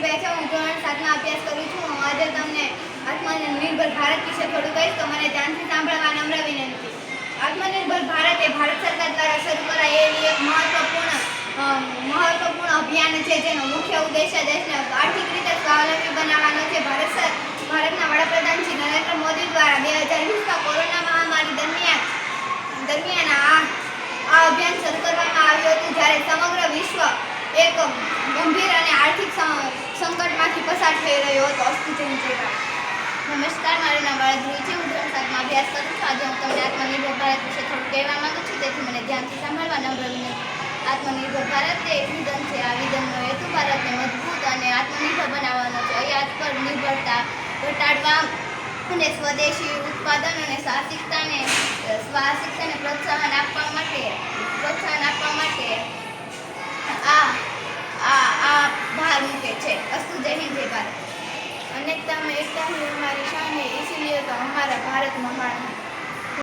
મીરાબાઈ છે. હું ધોરણ 7માં અભ્યાસ કરું છું. હું આજે તમને આત્મનિર્ભર ભારત વિશે થોડું કહીશ, તો મને ધ્યાનથી સાંભળવા નમ્ર વિનંતી. આત્મનિર્ભર ભારત એ ભારત સરકાર દ્વારા શરૂ કરાયેલી એક મહત્વપૂર્ણ અભિયાન છે, જેનો મુખ્ય ઉદ્દેશ્ય દેશને આર્થિક રીતે સ્વાવલંબી બનાવવાનો છે. ભારતના વડાપ્રધાન શ્રી નરેન્દ્ર મોદી દ્વારા 2020માં કોરોના મહામારી દરમિયાન આ અભિયાન શરૂ કરવામાં આવ્યું હતું, જ્યારે સમગ્ર વિશ્વ એક ગંભીર અને આર્થિક સંકટમાંથી પસાર થઈ રહ્યો હતો. નમસ્કાર, મારું નામ બાળધ્રુવી છે. હું ધોરણ 7માં અભ્યાસ કરું છું. આજે હું તમને આત્મનિર્ભર ભારત વિશે થોડું કહેવા માંગુ છું, તેથી મને ધ્યાનથી સાંભળવા નમ્ર વિનંતી. આત્મનિર્ભર ભારત એ એક વિધન છે. આ વિધનનો હેતુ ભારતને મજબૂત અને આત્મનિર્ભર બનાવવાનો છે. અહીં આત્મનિર્ભરતા ઘટાડવા અને સ્વદેશી ઉત્પાદન અને સાહસિકતાને પ્રોત્સાહન આપવા માટે આ ભાર મૂકે છે. અસ્તુ. જય હિન્દ, જય ભારત. अनेकता में एकता ही हमारी शान है, इसीलिए तो हमारा भारत महान है।